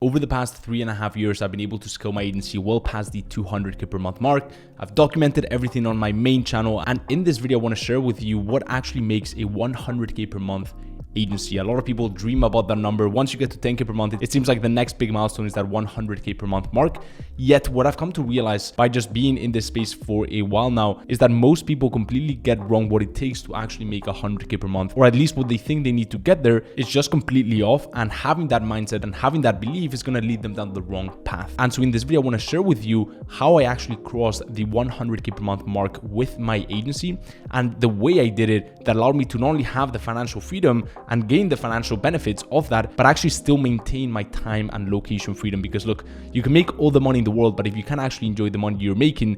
Over the past 3.5 years, I've been able to scale my agency well past the 200K per month mark. I've documented everything on my main channel, and in this video, I want to share with you what actually makes a 100K per month agency. A lot of people dream about that number. Once you get to 10K per month, it seems like the next big milestone is that 100K per month mark. Yet what I've come to realize by just being in this space for a while now is that most people completely get wrong what it takes to actually make 100K per month, or at least what they think they need to get there is just completely off, and having that mindset and having that belief is going to lead them down the wrong path. And so in this video, I want to share with you how I actually crossed the 100K per month mark with my agency and the way I did it that allowed me to not only have the financial freedom and gain the financial benefits of that, but actually still maintain my time and location freedom. Because look, you can make all the money in the world, but if you can't actually enjoy the money you're making,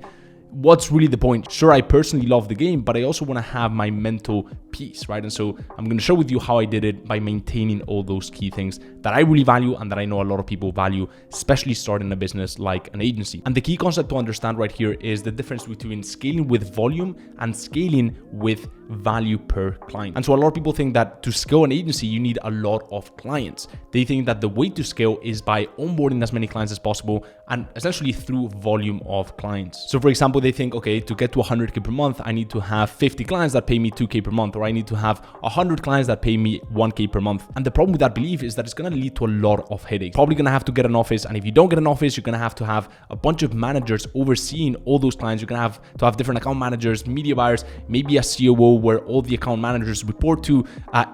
what's really the point? Sure, I personally love the game, but I also want to have my mental peace, right? And so I'm going to share with you how I did it by maintaining all those key things that I really value and that I know a lot of people value, especially starting a business like an agency. And the key concept to understand right here is the difference between scaling with volume and scaling with value per client. And so a lot of people think that to scale an agency, you need a lot of clients. They think that the way to scale is by onboarding as many clients as possible and essentially through volume of clients. So for example, they think, okay, to get to 100K per month, I need to have 50 clients that pay me 2K per month, or I need to have 100 clients that pay me 1K per month. And the problem with that belief is that it's going to lead to a lot of headaches. Probably going to have to get an office. And if you don't get an office, you're going to have a bunch of managers overseeing all those clients. You're going to have different account managers, media buyers, maybe a COO where all the account managers report to,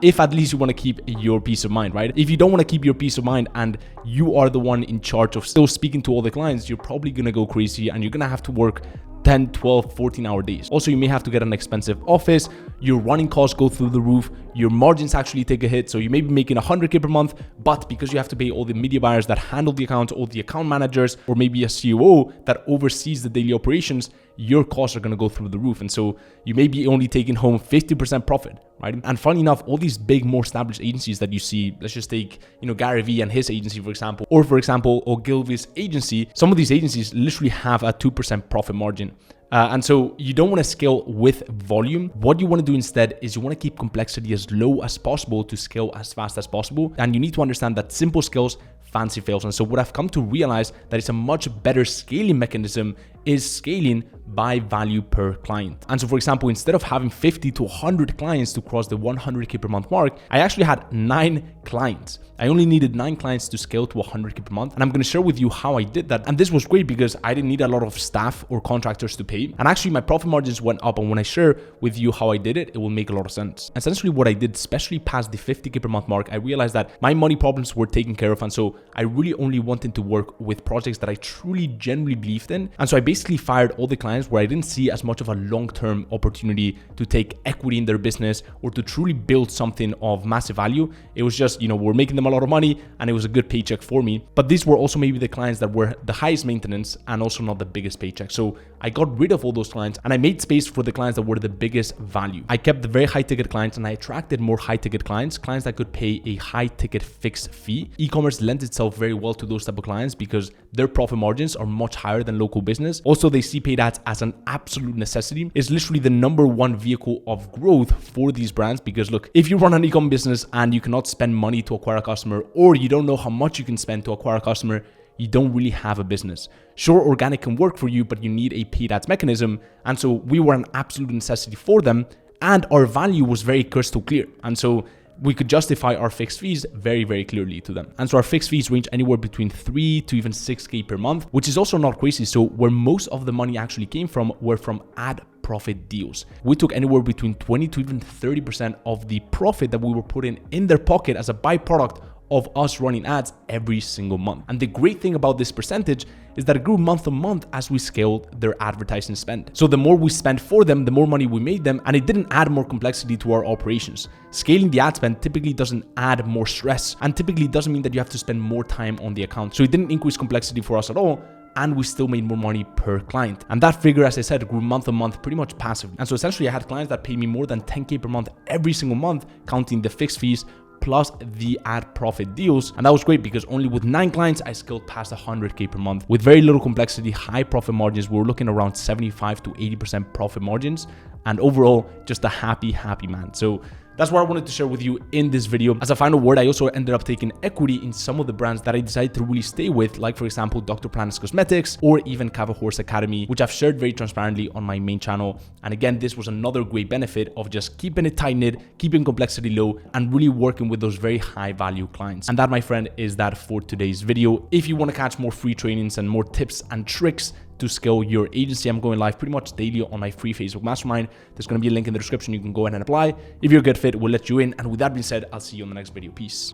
if at least you want to keep your peace of mind, right? If you don't want to keep your peace of mind and you are the one in charge of still speaking to all the clients, you're probably going to go crazy and you're going to have to work 10, 12, 14-hour days. Also, you may have to get an expensive office, your running costs go through the roof, your margins actually take a hit. So you may be making 100K per month, but because you have to pay all the media buyers that handle the accounts, all the account managers, or maybe a COO that oversees the daily operations, your costs are going to go through the roof. And so you may be only taking home 50% profit, right? And funny enough, all these big, more established agencies that you see, let's just take, Gary Vee and his agency, for example, or for example, Ogilvy's agency, some of these agencies literally have a 2% profit margin. And so you don't want to scale with volume. What you want to do instead is you want to keep complexity as low as possible to scale as fast as possible. And you need to understand that simple scales, fancy fails. And so what I've come to realize that it's a much better scaling mechanism is scaling by value per client. And so for example, instead of having 50 to 100 clients to cross the 100K per month mark, I actually had 9 clients. I only needed 9 clients to scale to 100K per month. And I'm going to share with you how I did that. And this was great because I didn't need a lot of staff or contractors to pay. And actually my profit margins went up. And when I share with you how I did it, it will make a lot of sense. Essentially what I did, especially past the 50K per month mark, I realized that my money problems were taken care of. And so I really only wanted to work with projects that I truly genuinely believed in. And so I basically fired all the clients where I didn't see as much of a long-term opportunity to take equity in their business or to truly build something of massive value. It was just, we're making them a lot of money and it was a good paycheck for me. But these were also maybe the clients that were the highest maintenance and also not the biggest paycheck. So I got rid of all those clients and I made space for the clients that were the biggest value. I kept the very high ticket clients and I attracted more high ticket clients that could pay a high ticket fixed fee. E-commerce lends itself very well to those type of clients because their profit margins are much higher than local business. Also, they see paid ads as an absolute necessity. It's literally the #1 vehicle of growth for these brands because look, if you run an e-com business and you cannot spend money to acquire a customer, or you don't know how much you can spend to acquire a customer, you don't really have a business. Sure, organic can work for you, but you need a paid ads mechanism. And so we were an absolute necessity for them and our value was very crystal clear. And so we could justify our fixed fees very, very clearly to them. And so our fixed fees range anywhere between 3 to even 6K per month, which is also not crazy. So where most of the money actually came from were from ad profit deals. We took anywhere between 20 to even 30% of the profit that we were putting in their pocket as a byproduct of us running ads every single month. And the great thing about this percentage is that it grew month on month as we scaled their advertising spend. So the more we spent for them, the more money we made them, and it didn't add more complexity to our operations. Scaling the ad spend typically doesn't add more stress and typically doesn't mean that you have to spend more time on the account. So it didn't increase complexity for us at all, and we still made more money per client. And that figure, as I said, grew month on month pretty much passively. And so essentially I had clients that paid me more than 10K per month every single month, counting the fixed fees plus the ad profit deals. And that was great because only with 9 clients, I scaled past 100K per month with very little complexity, high profit margins. We're looking around 75 to 80% profit margins. And overall, just a happy man. So That's what I wanted to share with you in this video. As a final word, I also ended up taking equity in some of the brands that I decided to really stay with, like for example, Dr. Plan's Cosmetics or even Cava Horse Academy, which I've shared very transparently on my main channel. And again, this was another great benefit of just keeping it tight-knit, keeping complexity low, and really working with those very high value clients. And that, my friend, is that for today's video. If you want to catch more free trainings and more tips and tricks to scale your agency, I'm going live pretty much daily on my free Facebook mastermind. There's going to be a link in the description. You can go ahead and apply. If you're a good fit, we'll let you in. And with that being said, I'll see you on the next video. Peace.